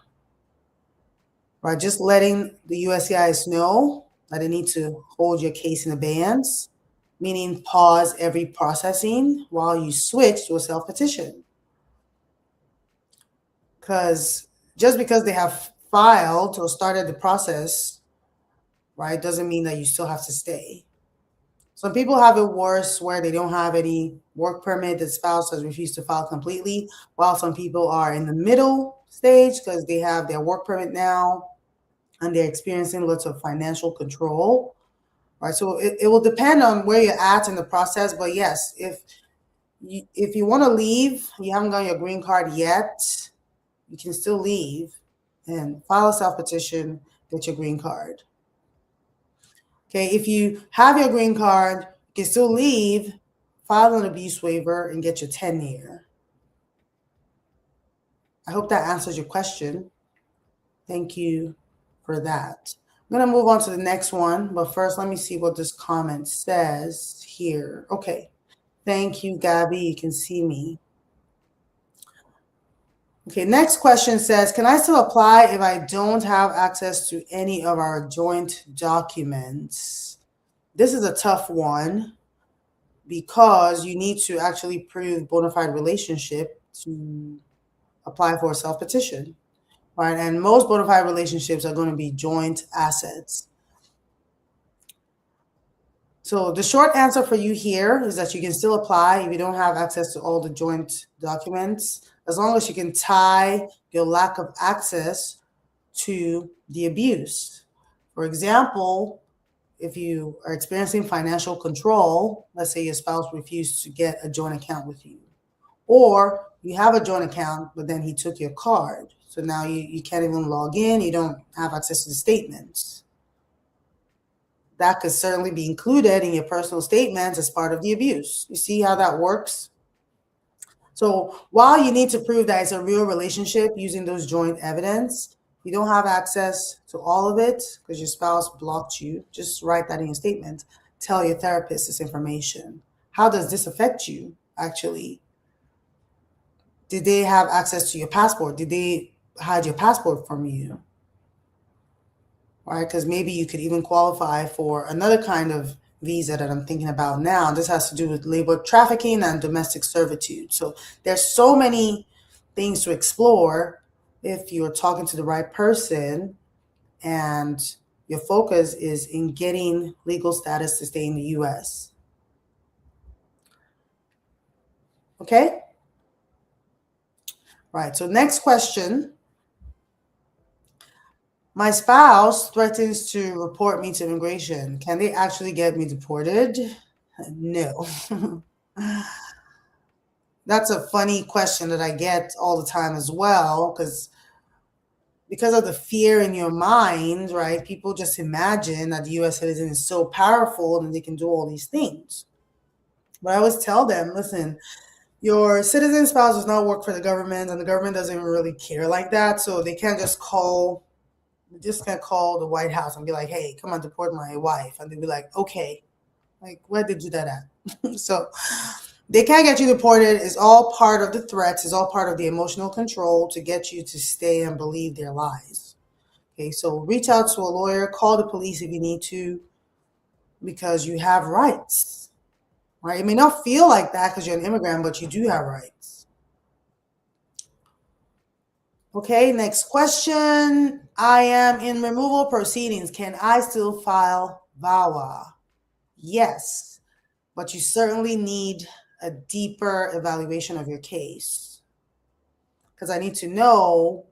Speaker 1: right? Just letting the USCIS know that they need to hold your case in abeyance, meaning pause every processing while you switch to a self-petition. Because just because they have filed or started the process, right, doesn't mean that you still have to stay. Some people have it worse where they don't have any work permit, the spouse has refused to file completely, while some people are in the middle stage because they have their work permit now and they're experiencing lots of financial control, right? So it will depend on where you're at in the process. But yes, if you want to leave, you haven't gotten your green card yet, you can still leave and file a self-petition, get your green card. Okay, if you have your green card, you can still leave, file an abuse waiver, and get your 10-year. I hope that answers your question. Thank you for that. I'm going to move on to the next one, but first let me see what this comment says here. Okay, thank you, Gabby. You can see me. Okay, next question says, can I still apply if I don't have access to any of our joint documents? This is a tough one because you need to actually prove bona fide relationship to apply for a self-petition, right? And most bona fide relationships are going to be joint assets. So the short answer for you here is that you can still apply if you don't have access to all the joint documents, as long as you can tie your lack of access to the abuse. For example, if you are experiencing financial control, let's say your spouse refused to get a joint account with you, or you have a joint account, but then he took your card. So now you can't even log in, you don't have access to the statements. That could certainly be included in your personal statements as part of the abuse. You see how that works? So while you need to prove that it's a real relationship using those joint evidence, you don't have access to all of it because your spouse blocked you, just write that in your statement. Tell your therapist this information. How does this affect you, actually? Did they have access to your passport? Did they hide your passport from you? Right? Because maybe you could even qualify for another kind of visa that I'm thinking about now. This has to do with labor trafficking and domestic servitude. So there's so many things to explore if you're talking to the right person and your focus is in getting legal status to stay in the US. Okay? Right, so next question. My spouse threatens to report me to immigration. Can they actually get me deported? No. That's a funny question that I get all the time as well, because of the fear in your mind, right? People just imagine that the US citizen is so powerful and they can do all these things. But I always tell them, listen, your citizen spouse does not work for the government and the government doesn't even really care like that. So they can't just call the White House and be like, hey, come on, deport my wife. And they'd be like, okay, like, where did you do that at? So they can't get you deported. It's all part of the threats. It's all part of the emotional control to get you to stay and believe their lies. Okay, so reach out to a lawyer, call the police if you need to, because you have rights, right? It may not feel like that because you're an immigrant, but you do have rights. Okay, next question. I am in removal proceedings. Can I still file VAWA? Yes, but you certainly need a deeper evaluation of your case, because I need to know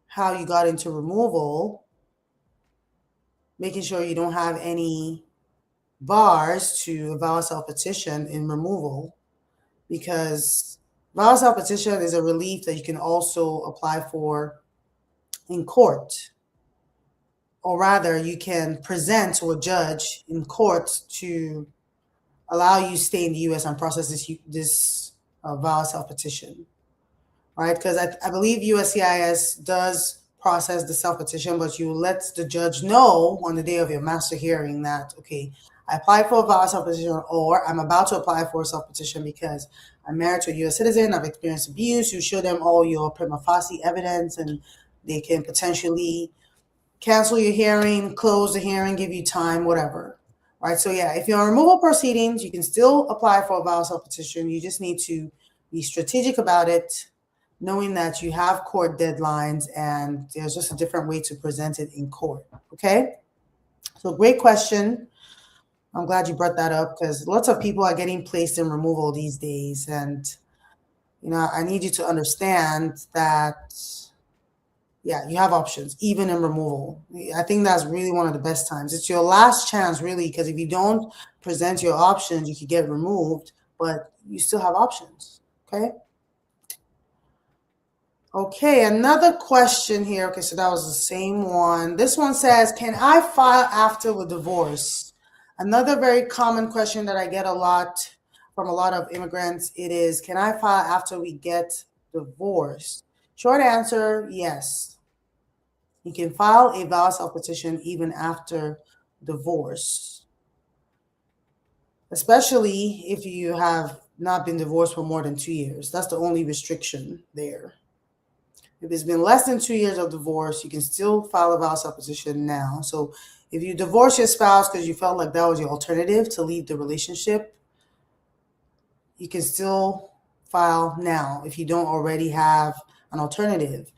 Speaker 1: how you got into removal, making sure you don't have any bars to VAWA self-petition in removal, because VAWA self-petition is a relief that you can also apply for in court, or rather you can present to a judge in court to allow you to stay in the US and process this VAWA self-petition. right? Because I believe USCIS does process the self-petition, but you let the judge know on the day of your master hearing that, okay, I applied for a VAWA self-petition, or I'm about to apply for a self-petition because I'm married to a U.S. citizen, I've experienced abuse. You show them all your prima facie evidence, and they can potentially cancel your hearing, close the hearing, give you time, whatever. Right. So yeah, if you're on removal proceedings, you can still apply for a VAWA self-petition. You just need to be strategic about it, knowing that you have court deadlines and there's just a different way to present it in court. Okay. So great question. I'm glad you brought that up because lots of people are getting placed in removal these days. And, I need you to understand that, yeah, you have options, even in removal. I think that's really one of the best times. It's your last chance, really, because if you don't present your options, you could get removed, but you still have options. Okay. Okay, another question here. Okay, so that was the same one. This one says, can I file after a divorce? Another very common question that I get a lot from a lot of immigrants, it is, can I file after we get divorced? Short answer, yes. You can file a VAWA self-petition even after divorce, especially if you have not been divorced for more than 2 years. That's the only restriction there. If it's been less than 2 years of divorce, you can still file a VAWA self-petition now. So if you divorce your spouse because you felt like that was your alternative to leave the relationship, you can still file now if you don't already have an alternative.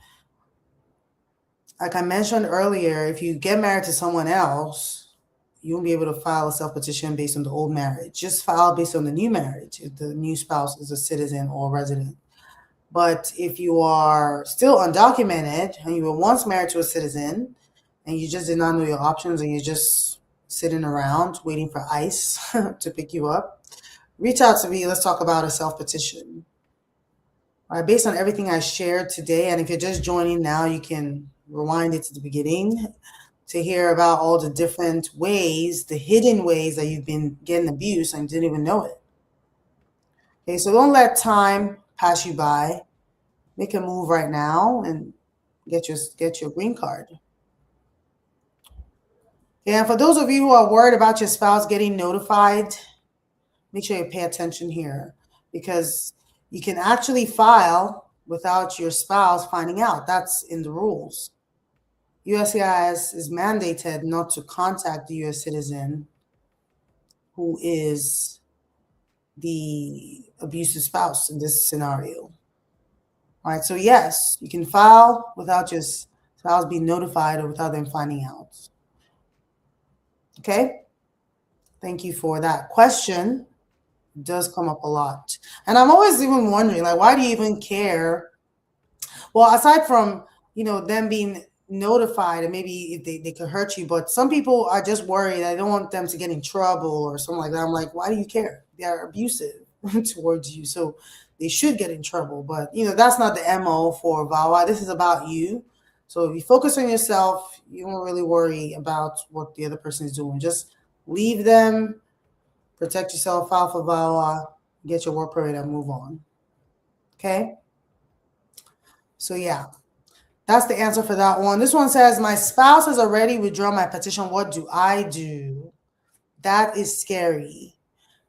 Speaker 1: Like I mentioned earlier, if you get married to someone else, you won't be able to file a self-petition based on the old marriage. Just file based on the new marriage if the new spouse is a citizen or resident. But if you are still undocumented and you were once married to a citizen and you just did not know your options and you're just sitting around waiting for ICE to pick you up, reach out to me. Let's talk about a self-petition. All right, based on everything I shared today, and if you're just joining now, you can rewind it to the beginning to hear about all the different ways, the hidden ways that you've been getting abused and didn't even know it. Okay, so don't let time pass you by. Make a move right now and get your green card. And for those of you who are worried about your spouse getting notified, make sure you pay attention here because you can actually file without your spouse finding out. That's in the rules. USCIS is mandated not to contact the U.S. citizen who is the abusive spouse in this scenario. All right, so yes, you can file without your spouse being notified or without them finding out. Okay, thank you for that question. It does come up a lot. And I'm always even wondering, like, why do you even care? Well, aside from, them being notified and maybe if they could hurt you, but some people are just worried. I don't want them to get in trouble or something like that. I'm like, why do you care? They are abusive towards you. So they should get in trouble. But, that's not the MO for VAWA. This is about you. So if you focus on yourself, you won't really worry about what the other person is doing. Just leave them, protect yourself, file for VAWA, get your work permit and move on. Okay? So yeah, that's the answer for that one. This one says, my spouse has already withdrawn my petition. What do I do? That is scary.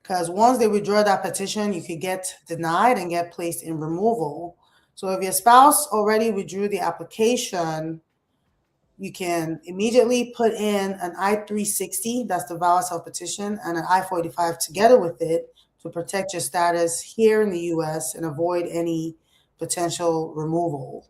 Speaker 1: Because once they withdraw that petition, you could get denied and get placed in removal. So if your spouse already withdrew the application, you can immediately put in an I-360, that's the VAWA self-petition, and an I-485 together with it to protect your status here in the U.S. and avoid any potential removal.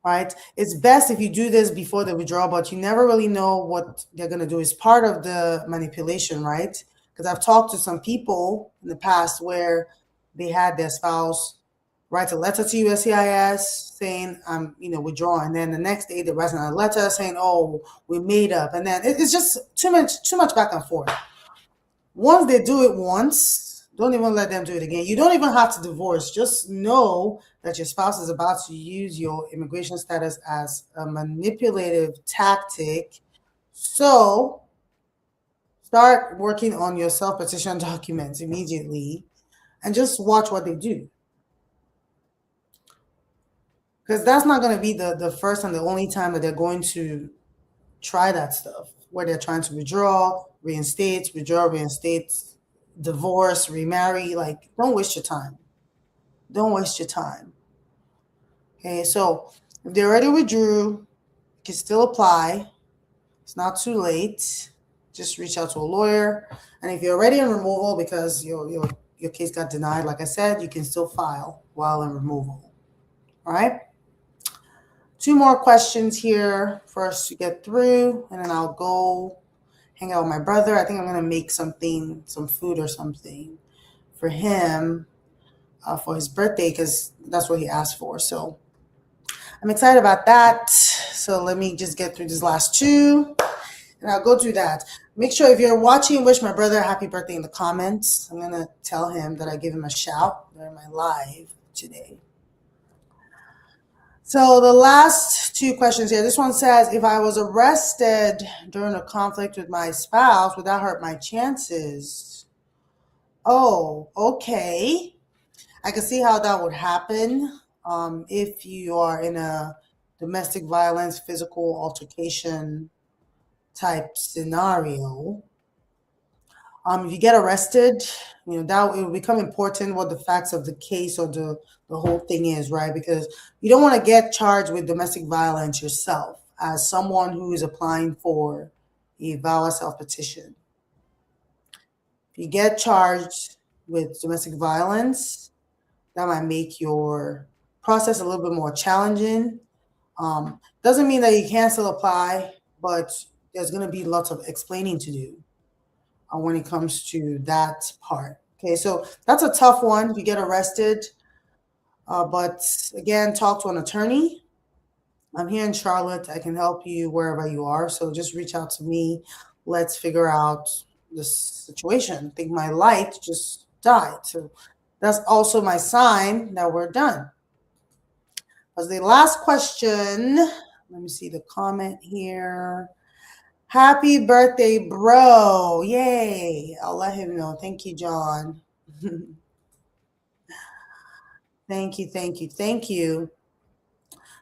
Speaker 1: Right? It's best if you do this before the withdrawal, but you never really know what they're going to do. It's part of the manipulation, right? Because I've talked to some people in the past where they had their spouse write a letter to USCIS saying, I'm, withdrawing. And then the next day they write a letter saying, oh, we made up. And then it's just too much back and forth. Once they do it once, don't even let them do it again. You don't even have to divorce. Just know that your spouse is about to use your immigration status as a manipulative tactic. So start working on your self-petition documents immediately and just watch what they do. Because that's not going to be the first and the only time that they're going to try that stuff, where they're trying to withdraw, reinstate, withdraw, reinstate, divorce, remarry. Like, don't waste your time. Don't waste your time. Okay, so if they already withdrew, you can still apply. It's not too late. Just reach out to a lawyer. And if you're already in removal because your case got denied, like I said, you can still file while in removal. All right? 2 more questions here for us to get through, and then I'll go hang out with my brother. I think I'm going to make some food or something for him for his birthday because that's what he asked for. So I'm excited about that. So let me just get through these last 2, and I'll go through that. Make sure if you're watching, wish my brother a happy birthday in the comments. I'm going to tell him that I give him a shout during my live today. So the last 2 questions here. This one says, if I was arrested during a conflict with my spouse, would that hurt my chances? Oh, okay. I can see how that would happen if you are in a domestic violence, physical altercation type scenario. If you get arrested, that it will become important what the facts of the case or the whole thing is, right? Because you don't want to get charged with domestic violence yourself as someone who is applying for a VAWA Self-Petition. If you get charged with domestic violence, that might make your process a little bit more challenging. Doesn't mean that you can't still apply, but there's going to be lots of explaining to do when it comes to that part. Okay, so that's a tough one if you get arrested. But again, talk to an attorney. I'm here in Charlotte. I can help you wherever you are. So just reach out to me. Let's figure out this situation. I think my light just died. So that's also my sign that we're done. As the last question, let me see the comment here. Happy birthday, bro. Yay. I'll let him know. Thank you, John. Thank you, thank you, thank you.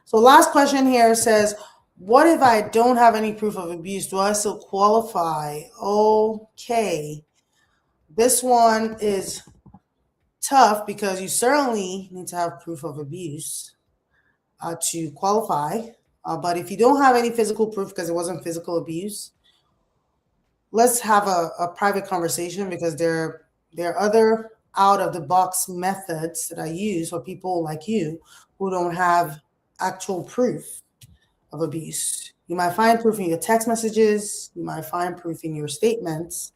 Speaker 1: So last question here says, what if I don't have any proof of abuse? Do I still qualify? Okay. This one is tough because you certainly need to have proof of abuse to qualify. But if you don't have any physical proof because it wasn't physical abuse, let's have a private conversation because there are other out-of-the-box methods that I use for people like you who don't have actual proof of abuse. You might find proof in your text messages. You might find proof in your statements.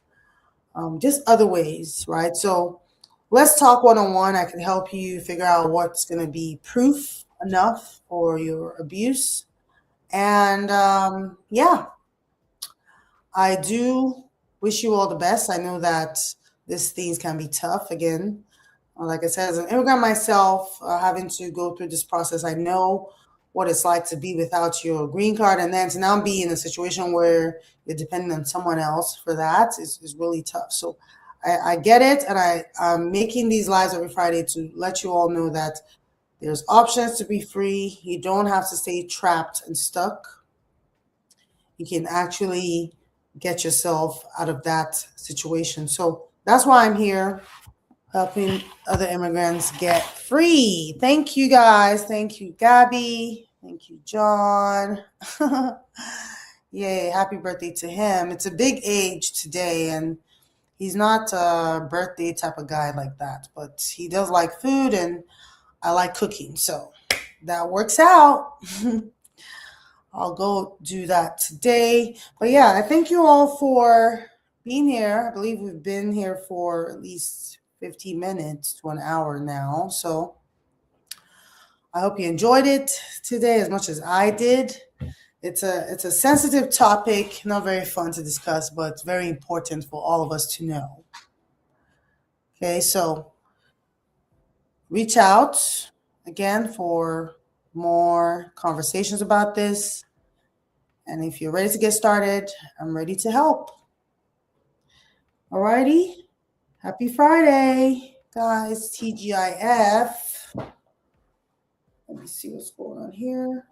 Speaker 1: Just other ways, right? So let's talk one-on-one. I can help you figure out what's going to be proof enough for your abuse. And yeah, I do wish you all the best. I know that these things can be tough. Again, like I said, as an immigrant myself, having to go through this process, I know what it's like to be without your green card and then to now be in a situation where you're dependent on someone else for that is really tough. So I get it, and I'm making these lives every Friday to let you all know that there's options to be free. You don't have to stay trapped and stuck. You can actually get yourself out of that situation. So that's why I'm here, helping other immigrants get free. Thank you, guys. Thank you, Gabby. Thank you, John. Yay, happy birthday to him. It's a big age today, and he's not a birthday type of guy like that, but he does like food, and I like cooking, so that works out. I'll go do that today. But yeah, I thank you all for being here. I believe we've been here for at least 15 minutes to an hour now. So I hope you enjoyed it today as much as I did. It's a sensitive topic, not very fun to discuss, but very important for all of us to know. Okay, so reach out again for more conversations about this. And if you're ready to get started, I'm ready to help. Alrighty. Happy Friday, guys. TGIF. Let Let me see what's going on here.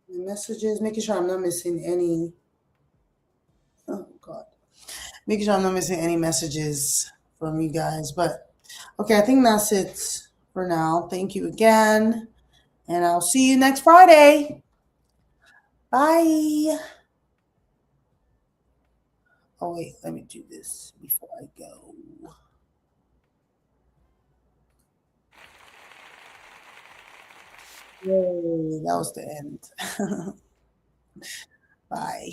Speaker 1: The messages, making sure I'm not missing any. Oh, God. Making sure I'm not missing any messages from you guys. But, okay, I think that's it for now. Thank you again. And I'll see you next Friday. Bye. Oh, wait, let me do this before I go. Yay, that was the end. Bye.